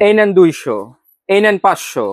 এই নেন 200, এই নেন 500,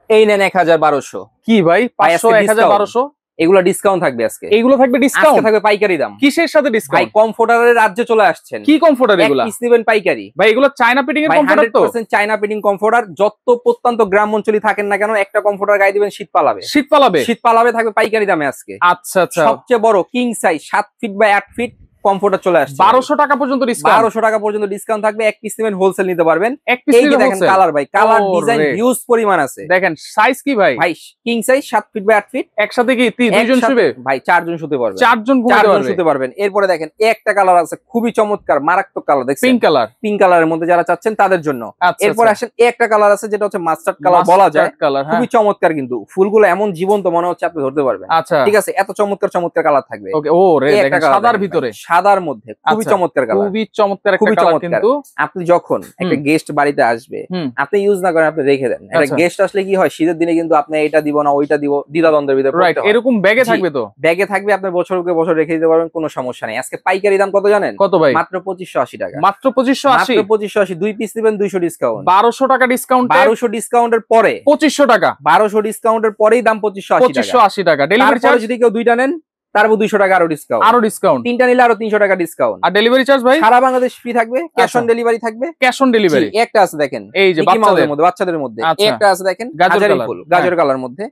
এই নেন 1000-1200। কি ভাই 500 1000-1200 এগুলো ডিসকাউন্ট থাকবে আজকে। এগুলো থাকবে ডিসকাউন্ট, আজকে থাকবে পাইকারি দাম। কিসের সাথে ভাই ডিসকাউন্ট? কমফোর্টারের রাজ্যে চলে আসছেন। কি কমফোর্টার এগুলা? পিস নেবেন পাইকারি। ভাই এগুলো চায়না ফিটিং এর ভাই কমফোর্টার তো? 100% চায়না ফিটিং কমফোর্টার। যত প্রত্যন্ত গ্রাম অঞ্চলে থাকেন না কেন, একটা কমফোর্টার গায়ে দিবেন, শীত পালাবে। শীত পালাবে? শীত পালাবে, থাকবে পাইকারি দামে আজকে। আচ্ছা আচ্ছা। সবচেয়ে বড় king size 7 feet by 8 feet comforter চলে আসছে। 1200 টাকা পর্যন্ত ডিসকাউন্ট। 1200 টাকা পর্যন্ত ডিসকাউন্ট থাকবে। এক পিস নেবেন, হোলসেল নিতে পারবেন। এক পিস এই যে নিলে দেখেন হোলসেল। কালার, ভাই কালার ডিজাইন ওরে। হিউজ পরিমাণ আছে। দেখেন সাইজ কি ভাই? ভাই king size 7 feet by 8 feet. একসাথে কি দুইজন শুবে? ভাই 4 জন শুতে পারবে। 4 জন ঘুমাতে 4 জন পারবে। শুতে পারবেন। এরপরে দেখেন একটা কালার আছে খুবই চমৎকার, মারাত্মক কালার, দেখছেন? Pink colour. পিঙ্ক কালারের মধ্যে যারা চাচ্ছেন তাদের জন্য। আচ্ছা, এরপরে আসেন একটা কালার আছে যেটা হচ্ছে মাস্টার্ড কালার বলা যায়। কালার, খুবই চমৎকার, কিন্তু ফুলগুলো এমন জীবন্ত মনে হচ্ছে আপনি ধরতে পারবেন। আচ্ছা ঠিক আছে, এত চমৎকার চমৎকার কালার থাকবে। ওকে। ও রে, এই দেখেন একটা colour সাদার দেখেন ভিতরে, ভাই, সাদার মধ্যে খুবই আচ্ছা, চমৎকার কালার। খুবই চমৎকার একটা খুবই কালার চমৎকার। কিন্তু। আপনি যখন একটা গেস্ট বাড়িতে আসবে, আপনি ইউজ না করেন, আপনি রেখে দেন। একটা আচ্ছা। গেস্ট আসলে কি হয়, শীতের দিনে কিন্তু আপনি এটা দিব না ওইটা দিব, দ্বিধাদ্বন্দ্বের ভিতরে রাইট, পড়তে হয়। এরকম ব্যাগে জি। থাকবে তো? ব্যাগে থাকবে, আপনি বছরকে বছর রেখে দিতে পারবেন, কোনো সমস্যা নেই। আজকে পাইকারি দাম কত জানেন? কত ভাই? মাত্র 2580 টাকা। মাত্র 2580? মাত্র 2580। 2 পিস নেবেন 200 ডিসকাউন্ট। 1200 টাকা ডিসকাউন্ট। 1200 ডিসকাউন্টের পরে 2500 টাকা। 1200 ডিসকাউন্টের পরেই দাম 2580 টাকা। 2580 টাকা। ডেলিভারি তারপরে চার্জ? যদি কেউ দুইটা নেন, তার উপর 200 টাকা আরো ডিসকাউন্ট। আরো ডিসকাউন্ট। তিনটা নিলে আরো 300 টাকা ডিসকাউন্ট। আর ডেলিভারি চার্জ ভাই? সারা বাংলাদেশ ফ্রি থাকবে, ক্যাশ আচ্ছা। অন ডেলিভারি থাকবে। Cash on delivery. জি, একটা আছে দেখেন, এই যে মিকি মাউসের মধ্যে, বাচ্চাদের মধ্যে। আচ্ছা। একটা আছে দেখেন গাজর হাজারি কালার। ফুল, গাজর কালার মধ্যে।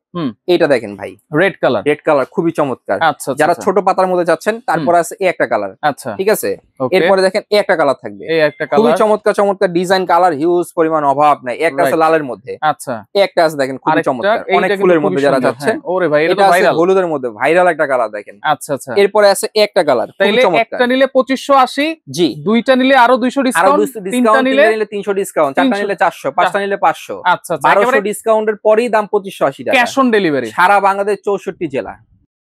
এইটা দেখেন ভাই, রেড কালার। রেড কালার খুবই চমৎকার। আচ্ছা, যারা আচ্ছা। ছোট পাতার মধ্যে যাচ্ছেন, তারপর আছে এই একটা কালার। আচ্ছা, ঠিক আছে, ওকে। এরপরে দেখেন এই একটা কালার থাকবে, এই একটা খুবই কালার। চমৎকার চমৎকার ডিজাইন, কালার হিউজ পরিমাণ, অভাব নাই। একটা আছে Right. লালের মধ্যে। আচ্ছা। এই একটা আছে দেখেন খুবই আরেকটা, চমৎকার, এইটা অনেক কিন্তু ফুলের খুবই মধ্যে যারা সুন্দর। যাচ্ছেন। হ্যাঁ, ওরে ভাই, এটা এটা তো আছে ভাইরাল। হলুদের মধ্যে, ভাইরাল একটা কালার দেখেন। আচ্ছা আচ্ছা। এরপরে আছে এই একটা কালার, খুবই তাইলে চমৎকার। একটা নিলে 2580, জি, দুইটা নিলে আরো 200 আরো ডিসকাউন্ট, 200 তিনটা ডিসকাউন্ট, নিলে তিনটা নিলে 300 ডিসকাউন্ট, চারটা 300 নিলে 400, পাঁচটা নিলে 500। আচ্ছা আচ্ছা। 1200 ডিসকাউন্টের পরেই দাম 2580 টাকা। Cash on delivery. সারা বাংলাদেশ 64 জেলা।